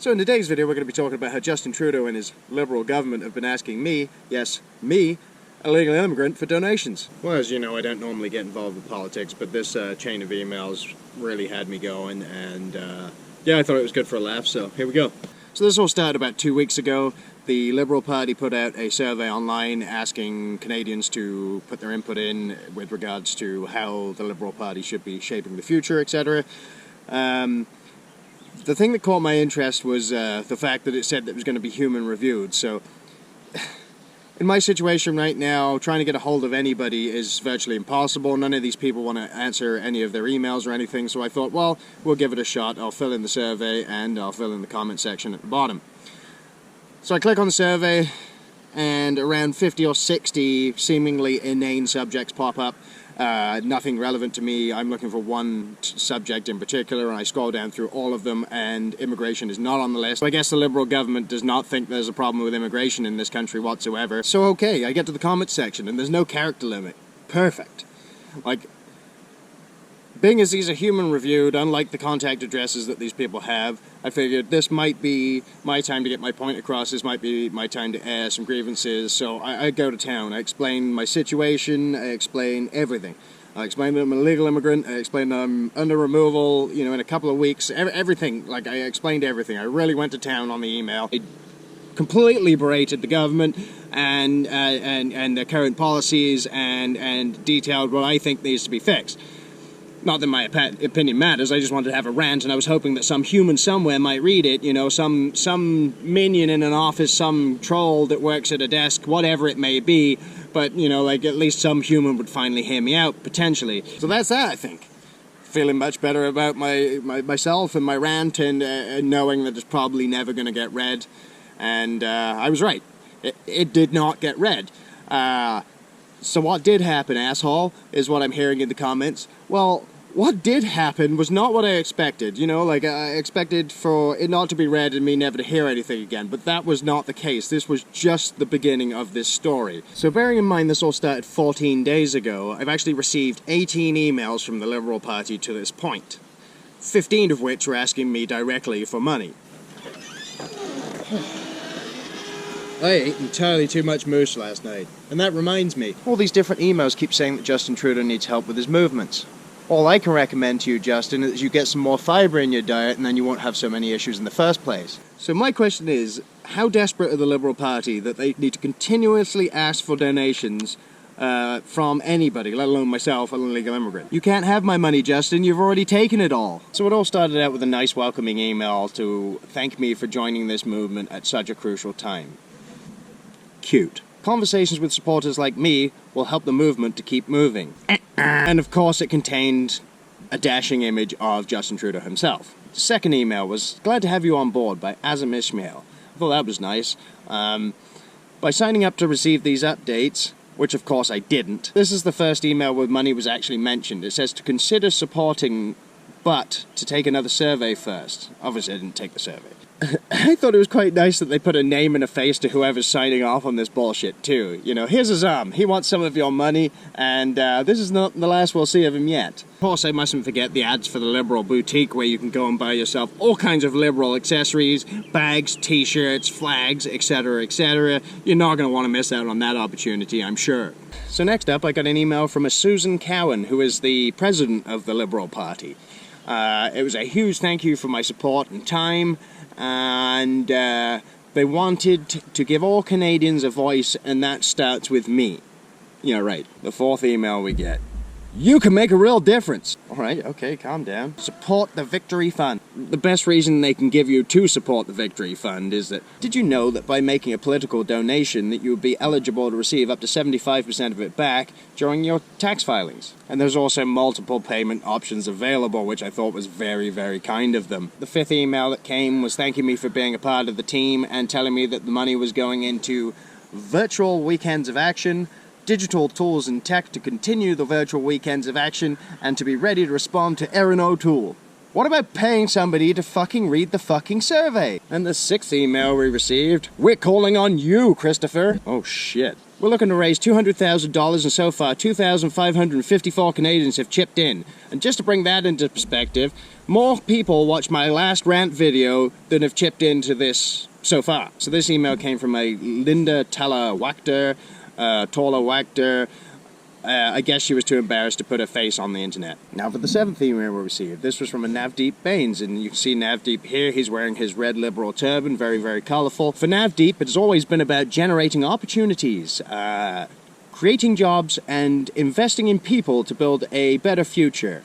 So in today's video we're going to be talking about how Justin Trudeau and his Liberal government have been asking me, yes, me, a legal immigrant, for donations. Well, as you know, I don't normally get involved with politics, but this chain of emails really had me going, and yeah, I thought it was good for a laugh, so here we go. So this all started about 2 weeks ago. The Liberal Party put out a survey online asking Canadians to put their input in with regards to how the Liberal Party should be shaping the future, etc. The thing that caught my interest was the fact that it said that it was going to be human reviewed. So, in my situation right now, trying to get a hold of anybody is virtually impossible. None of these people want to answer any of their emails or anything, so I thought, well, we'll give it a shot. I'll fill in the survey and I'll fill in the comment section at the bottom. So I click on the survey, and around 50 or 60 seemingly inane subjects pop up. Nothing relevant to me. I'm looking for one subject in particular, and I scroll down through all of them, and immigration is not on the list. So I guess the Liberal government does not think there's a problem with immigration in this country whatsoever. So okay, I get to the comments section, and there's no character limit. Perfect. Like, being as these are human reviewed, unlike the contact addresses that these people have, I figured this might be my time to get my point across, this might be my time to air some grievances, so I go to town. I explain my situation, I explain everything. I explain that I'm a legal immigrant, I explain that I'm under removal, you know, in a couple of weeks, everything. Like, I explained everything. I really went to town on the email. I completely berated the government and their current policies and detailed what I think needs to be fixed. Not that my opinion matters, I just wanted to have a rant, and I was hoping that some human somewhere might read it, you know, some minion in an office, some troll that works at a desk, whatever it may be, but, you know, like, at least some human would finally hear me out, potentially. So that's that, I think. Feeling much better about myself and my rant, and knowing that it's probably never going to get read, and I was right. It did not get read. So what did happen, asshole, is what I'm hearing in the comments. Well, what did happen was not what I expected. You know, like, I expected for it not to be read and me never to hear anything again, but that was not the case. This was just the beginning of this story. So bearing in mind this all started 14 days ago, I've actually received 18 emails from the Liberal Party to this point, 15 of which were asking me directly for money. I ate entirely too much moose last night, and that reminds me, all these different emails keep saying that Justin Trudeau needs help with his movements. All I can recommend to you, Justin, is you get some more fibre in your diet, and then you won't have so many issues in the first place. So my question is, how desperate are the Liberal Party that they need to continuously ask for donations from anybody, let alone myself, an illegal immigrant? You can't have my money, Justin, you've already taken it all. So it all started out with a nice welcoming email to thank me for joining this movement at such a crucial time. Cute. Conversations with supporters like me will help the movement to keep moving. And of course it contained a dashing image of Justin Trudeau himself. The second email was, glad to have you on board, by Azam Ishmael. I thought that was nice. By signing up to receive these updates, which of course I didn't, this is the first email where money was actually mentioned. It says to consider supporting, but to take another survey first. Obviously I didn't take the survey. I thought it was quite nice that they put a name and a face to whoever's signing off on this bullshit, too. You know, here's Azam. He wants some of your money, and this is not the last we'll see of him yet. Of course, I mustn't forget the ads for the Liberal Boutique, where you can go and buy yourself all kinds of Liberal accessories, bags, t-shirts, flags, etc., etc. You're not going to want to miss out on that opportunity, I'm sure. So next up, I got an email from a Susan Cowan, who is the president of the Liberal Party. It was a huge thank you for my support and time, and they wanted to give all Canadians a voice, and that starts with me. Yeah, right. The fourth email we get. You can make a real difference. Alright, okay, calm down. Support the Victory Fund. The best reason they can give you to support the Victory Fund is that, did you know that by making a political donation that you would be eligible to receive up to 75% of it back during your tax filings? And there's also multiple payment options available, which I thought was very, very kind of them. The fifth email that came was thanking me for being a part of the team and telling me that the money was going into virtual weekends of action, digital tools and tech to continue the virtual weekends of action, and to be ready to respond to Erin O'Toole. What about paying somebody to fucking read the fucking survey? And the sixth email we received, we're calling on you, Christopher. Oh shit. We're looking to raise $200,000 and so far 2,554 Canadians have chipped in. And just to bring that into perspective, more people watched my last rant video than have chipped into this so far. So this email came from a Linda Wachter. I guess she was too embarrassed to put her face on the internet. Now for the 7th email we received. This was from a Navdeep Baines, and you can see Navdeep here. He's wearing his red liberal turban, very, very colourful. For Navdeep, it has always been about generating opportunities, creating jobs, and investing in people to build a better future.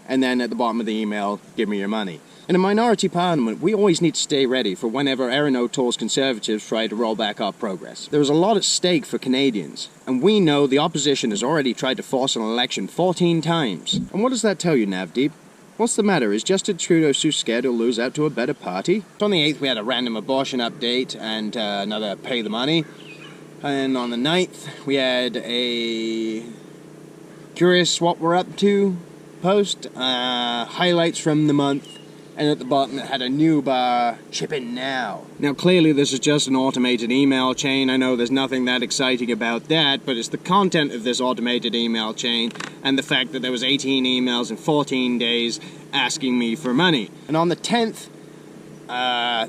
And then at the bottom of the email, give me your money. In a minority parliament, we always need to stay ready for whenever Erin O'Toole's Conservatives try to roll back our progress. There is a lot at stake for Canadians, and we know the opposition has already tried to force an election 14 times. And what does that tell you, Navdeep? What's the matter? Is Justin Trudeau so scared he'll lose out to a better party? On the 8th, we had a random abortion update and another pay the money. And on the 9th, we had a curious what we're up to post, highlights from the month. And at the bottom it had a new bar, chip in now. Now clearly this is just an automated email chain. I know there's nothing that exciting about that, but it's the content of this automated email chain and the fact that there was 18 emails in 14 days asking me for money. And on the 10th,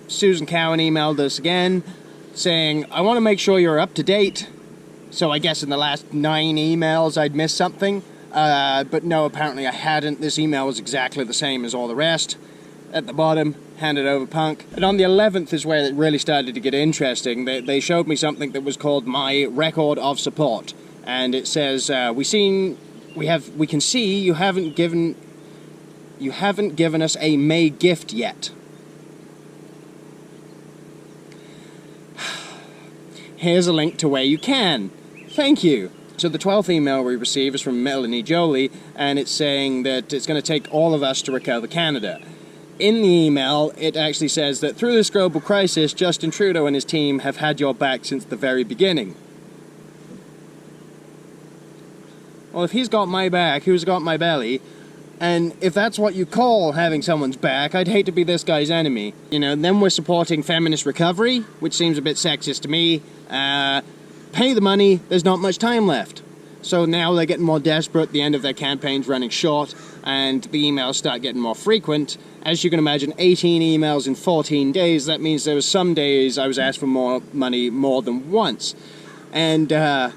Susan Cowan emailed us again saying, I want to make sure you're up to date. So I guess in the last 9 emails I'd missed something. But no, apparently I hadn't. This email was exactly the same as all the rest. At the bottom, handed over punk. And on the 11th is where it really started to get interesting. They showed me something that was called my record of support, and it says we can see you haven't given us a May gift yet. Here's a link to where you can. Thank you. So the 12th email we received is from Melanie Jolie, and it's saying that it's going to take all of us to recover Canada. In the email, it actually says that through this global crisis, Justin Trudeau and his team have had your back since the very beginning. Well, if he's got my back, who's got my belly? And if that's what you call having someone's back, I'd hate to be this guy's enemy. You know, and then we're supporting feminist recovery, which seems a bit sexist to me. Pay the money, there's not much time left. So now they're getting more desperate, the end of their campaign's running short, and the emails start getting more frequent. As you can imagine, 18 emails in 14 days, that means there was some days I was asked for more money more than once. And, I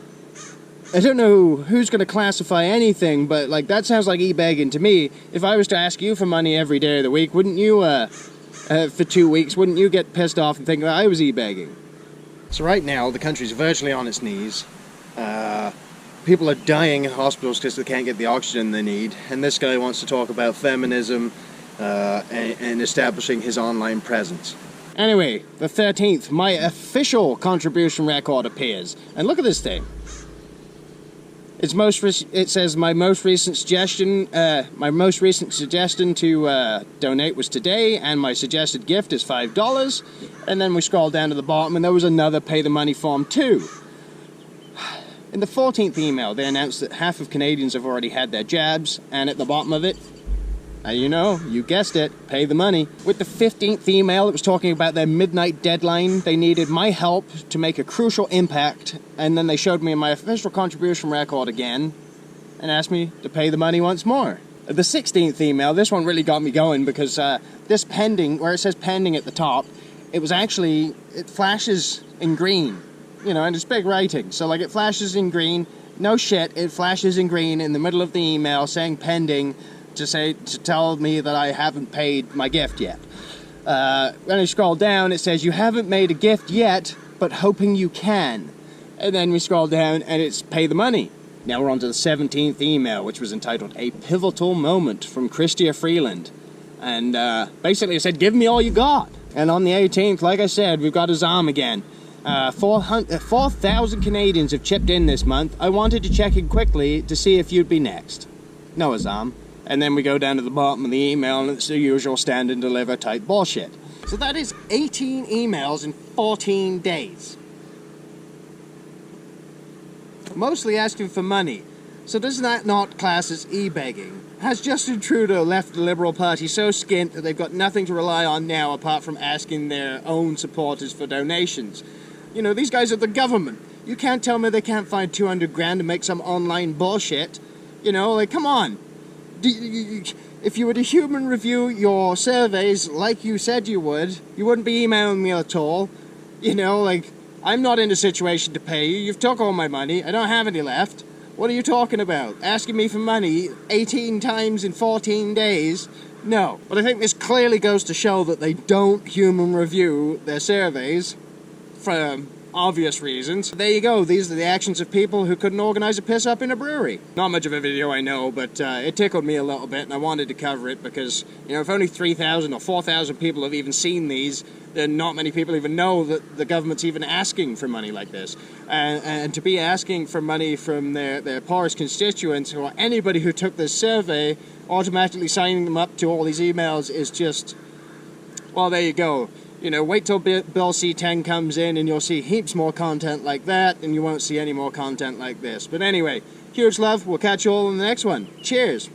don't know who's going to classify anything, but, like, that sounds like e-begging to me. If I was to ask you for money every day of the week, wouldn't you, for 2 weeks, wouldn't you get pissed off and think that I was e-begging? So right now, the country's virtually on its knees. People are dying in hospitals because they can't get the oxygen they need, and this guy wants to talk about feminism and establishing his online presence. Anyway, the 13th, my official contribution record appears, and look at this thing. It says my most recent suggestion to donate was today, and my suggested gift is $5. And then we scroll down to the bottom, and there was another pay the money form too. In the 14th email, they announced that half of Canadians have already had their jabs, and at the bottom of it, you know, you guessed it, pay the money. With the 15th email, it was talking about their midnight deadline. They needed my help to make a crucial impact, and then they showed me my official contribution record again, and asked me to pay the money once more. The 16th email, this one really got me going, because this pending, where it says pending at the top, it flashes in green. You know, and it's big writing, so like it flashes in green, no shit, it flashes in green in the middle of the email saying pending to tell me that I haven't paid my gift yet. When I scroll down, it says you haven't made a gift yet, but hoping you can. And then we scroll down and it's pay the money. Now we're on to the 17th email, which was entitled A Pivotal Moment from Chrystia Freeland. And basically it said, give me all you got. And on the 18th, like I said, we've got Azam again. 4,000 Canadians have chipped in this month. I wanted to check in quickly to see if you'd be next. No, Azam. And then we go down to the bottom of the email and it's the usual stand and deliver type bullshit. So that is 18 emails in 14 days. Mostly asking for money. So does that not class as e-begging? Has Justin Trudeau left the Liberal Party so skint that they've got nothing to rely on now apart from asking their own supporters for donations? You know, these guys are the government. You can't tell me they can't find 200 grand to make some online bullshit. You know, like, come on. If you were to human review your surveys like you said you wouldn't be emailing me at all. You know, like, I'm not in a situation to pay you. You've took all my money. I don't have any left. What are you talking about? Asking me for money 18 times in 14 days? No. But I think this clearly goes to show that they don't human review their surveys for obvious reasons. There you go. These are the actions of people who couldn't organize a piss up in a brewery. Not much of a video, I know, but it tickled me a little bit, and I wanted to cover it because, you know, if only 3,000 or 4,000 people have even seen these, then not many people even know that the government's even asking for money like this. And to be asking for money from their poorest constituents, or anybody who took this survey, automatically signing them up to all these emails is just, well, there you go. You know, wait till Bill C-10 comes in and you'll see heaps more content like that, and you won't see any more content like this. But anyway, huge love. We'll catch you all in the next one. Cheers.